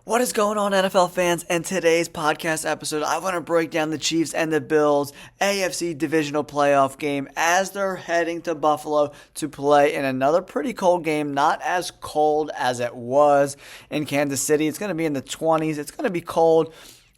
What is going on, NFL fans? In today's podcast episode, I want to break down the Chiefs and the Bills AFC Divisional Playoff game as they're heading to Buffalo to play in another pretty cold game, not as cold as it was in Kansas City. It's going to be in the 20s. It's going to be cold,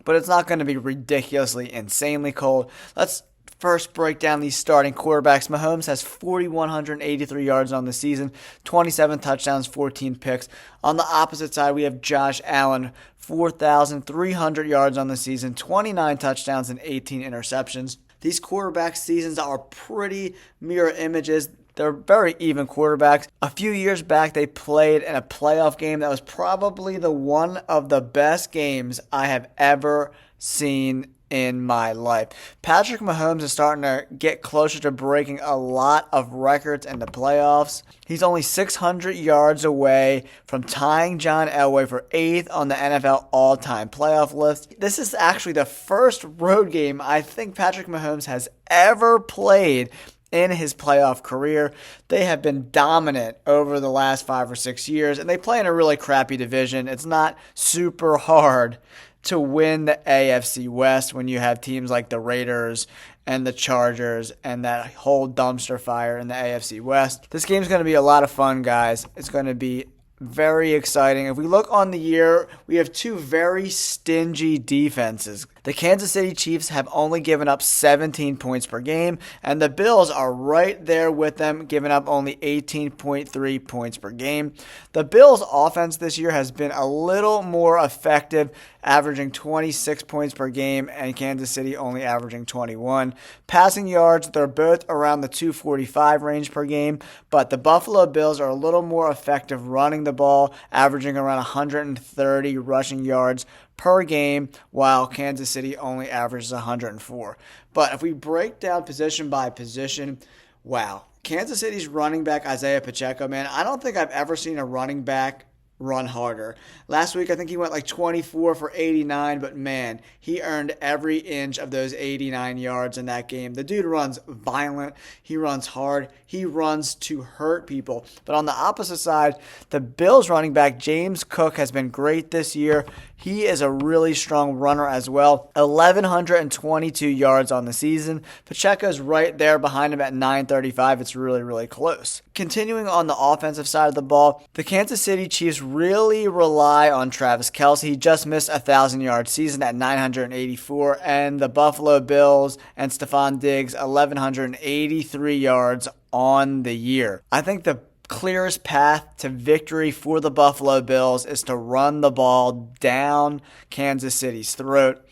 but it's not going to be ridiculously, insanely cold. Let's first break down these starting quarterbacks. Mahomes has 4,183 yards on the season, 27 touchdowns, 14 picks. On the opposite side, we have Josh Allen, 4,300 yards on the season, 29 touchdowns, and 18 interceptions. These quarterback seasons are pretty mirror images. They're very even quarterbacks. A few years back, they played in a playoff game that was probably one of the best games I have ever seen in my life. Patrick Mahomes is starting to get closer to breaking a lot of records in the playoffs. He's only 600 yards away from tying John Elway for 8th on the NFL all-time playoff list. This is actually the first road game I think Patrick Mahomes has ever played in his playoff career. They have been dominant over the last 5 or 6 years, and they play in a really crappy division. It's not super hard to win the AFC West when you have teams like the Raiders and the Chargers and that whole dumpster fire in the AFC West. This game's going to be a lot of fun, guys. It's going to be very exciting. If we look on the year, we have two very stingy defenses. The Kansas City Chiefs have only given up 17 points per game, and the Bills are right there with them, giving up only 18.3 points per game. The Bills' offense this year has been a little more effective, averaging 26 points per game, and Kansas City only averaging 21. Passing yards, they're both around the 245 range per game, but the Buffalo Bills are a little more effective running the ball, averaging around 130 rushing yards per game, while Kansas City only averages 104. But if we break down position by position, wow. Kansas City's running back, Isaiah Pacheco, man, I don't think I've ever seen a running back run harder. Last week, I think he went like 24 for 89, but man, he earned every inch of those 89 yards in that game. The dude runs violent. He runs hard. He runs to hurt people. But on the opposite side, the Bills running back, James Cook, has been great this year. He is a really strong runner as well. 1,122 yards on the season. Pacheco's right there behind him at 935. It's really, really close. Continuing on the offensive side of the ball, the Kansas City Chiefs really rely on Travis Kelce. He just missed a 1,000-yard season at 984, and the Buffalo Bills and Stephon Diggs, 1,183 yards on the year. I think the clearest path to victory for the Buffalo Bills is to run the ball down Kansas City's throat.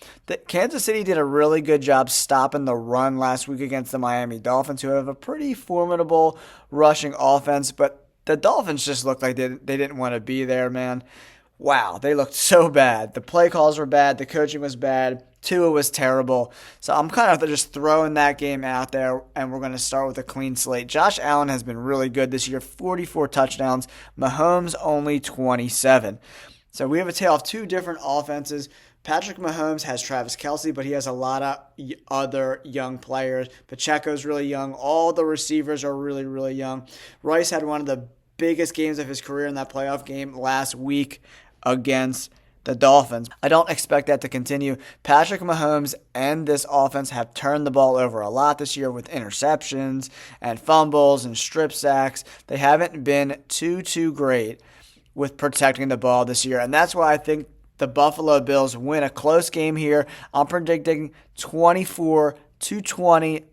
Kansas City did a really good job stopping the run last week against the Miami Dolphins, who have a pretty formidable rushing offense, but the Dolphins just looked like they didn't want to be there, man. Wow, they looked so bad. The play calls were bad. The coaching was bad. Tua was terrible. So I'm kind of just throwing that game out there, and we're going to start with a clean slate. Josh Allen has been really good this year, 44 touchdowns. Mahomes only 27. So we have a tale of two different offenses. Patrick Mahomes has Travis Kelce, but he has a lot of other young players. Pacheco's really young. All the receivers are really, really young. Rice had one of the biggest games of his career in that playoff game last week against the Dolphins. I don't expect that to continue. Patrick Mahomes and this offense have turned the ball over a lot this year with interceptions and fumbles and strip sacks. They haven't been too great with protecting the ball this year, and that's why I think the Buffalo Bills win a close game here. I'm predicting 24-20.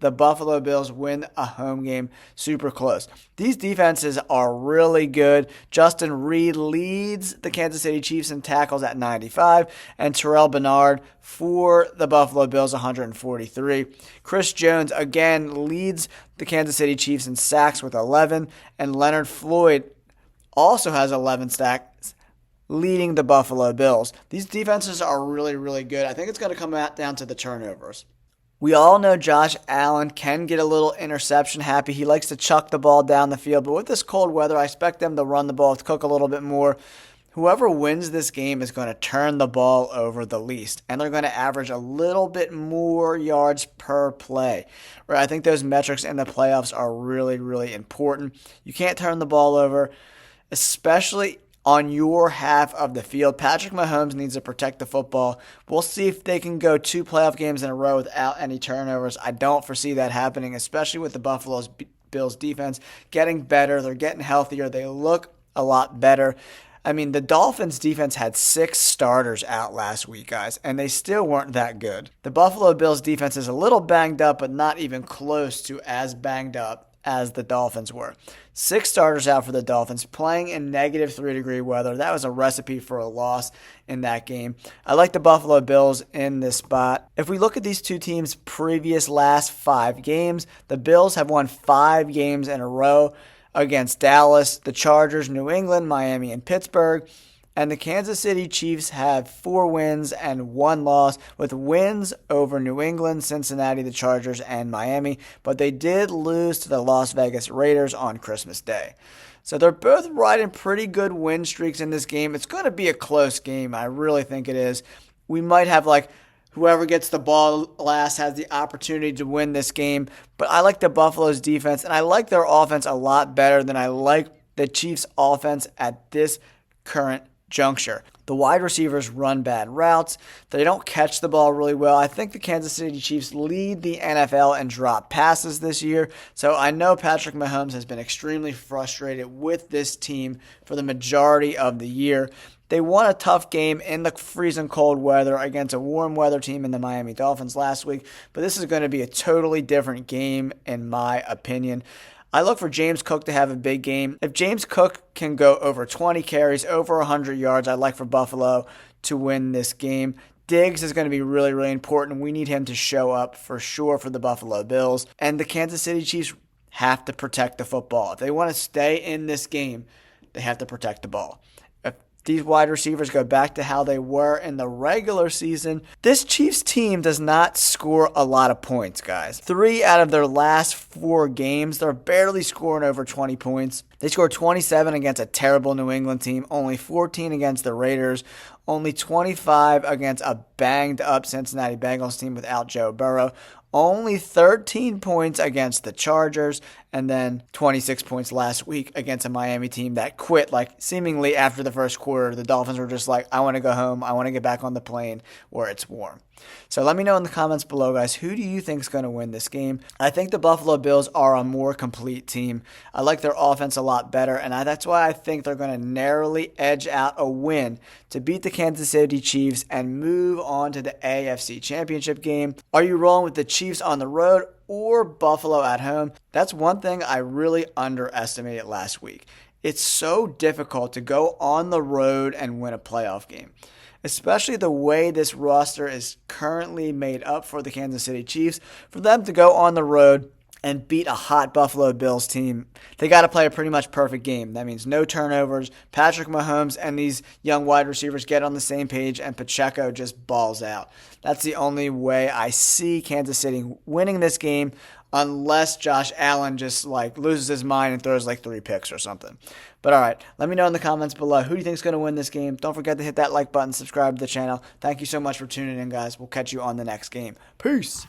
The Buffalo Bills win a home game super close. These defenses are really good. Justin Reed leads the Kansas City Chiefs in tackles at 95, and Terrell Bernard for the Buffalo Bills 143. Chris Jones again leads the Kansas City Chiefs in sacks with 11, and Leonard Floyd also has 11 sacks, leading the Buffalo Bills. These defenses are really, really good. I think it's going to come down to the turnovers. We all know Josh Allen can get a little interception happy. He likes to chuck the ball down the field. But with this cold weather, I expect them to run the ball, to cook a little bit more. Whoever wins this game is going to turn the ball over the least. And they're going to average a little bit more yards per play. Right? I think those metrics in the playoffs are really, really important. You can't turn the ball over, especially on your half of the field. Patrick Mahomes needs to protect the football. We'll see if they can go 2 playoff games in a row without any turnovers. I don't foresee that happening, especially with the Buffalo Bills defense getting better. They're getting healthier. They look a lot better. I mean, the Dolphins defense had 6 starters out last week, guys, and they still weren't that good. The Buffalo Bills defense is a little banged up, but not even close to as banged up as the Dolphins were. 6 starters out for the Dolphins, playing in negative 3-degree weather. That was a recipe for a loss in that game. I like the Buffalo Bills in this spot. If we look at these two teams' previous last 5 games, the Bills have won 5 games in a row against Dallas, the Chargers, New England, Miami, and Pittsburgh. And the Kansas City Chiefs have 4 wins and 1 loss, with wins over New England, Cincinnati, the Chargers, and Miami. But they did lose to the Las Vegas Raiders on Christmas Day. So they're both riding pretty good win streaks in this game. It's going to be a close game. I really think it is. We might have whoever gets the ball last has the opportunity to win this game. But I like the Buffalo's defense, and I like their offense a lot better than I like the Chiefs' offense at this current juncture. The wide receivers run bad routes. They don't catch the ball really well. I think the Kansas City Chiefs lead the NFL in drop passes this year. So I know Patrick Mahomes has been extremely frustrated with this team for the majority of the year. They won a tough game in the freezing cold weather against a warm weather team in the Miami Dolphins last week, but this is going to be a totally different game in my opinion. I look for James Cook to have a big game. If James Cook can go over 20 carries, over 100 yards, I'd like for Buffalo to win this game. Diggs is going to be really, really important. We need him to show up for sure for the Buffalo Bills. And the Kansas City Chiefs have to protect the football. If they want to stay in this game, they have to protect the ball. If these wide receivers go back to how they were in the regular season, this Chiefs team does not score a lot of points, guys. 3 out of their last 4 games, they're barely scoring over 20 points. They scored 27 against a terrible New England team, only 14 against the Raiders, only 25 against a banged-up Cincinnati Bengals team without Joe Burrow, only 13 points against the Chargers, and then 26 points last week against a Miami team that quit seemingly after the first quarter. The Dolphins were just I want to go home. I want to get back on the plane where it's warm. So let me know in the comments below, guys, who do you think is going to win this game? I think the Buffalo Bills are a more complete team. I like their offense a lot better, and that's why I think they're going to narrowly edge out a win to beat the Kansas City Chiefs and move on to the AFC Championship game. Are you rolling with the Chiefs on the road or Buffalo at home? That's one thing I really underestimated last week. It's so difficult to go on the road and win a playoff game, especially the way this roster is currently made up for the Kansas City Chiefs. For them to go on the road and beat a hot Buffalo Bills team, they got to play a pretty much perfect game. That means no turnovers. Patrick Mahomes and these young wide receivers get on the same page, and Pacheco just balls out. That's the only way I see Kansas City winning this game, unless Josh Allen just loses his mind and throws 3 picks or something. But all right, let me know in the comments below who do you think is going to win this game. Don't forget to hit that like button, subscribe to the channel. Thank you so much for tuning in, guys. We'll catch you on the next game. Peace.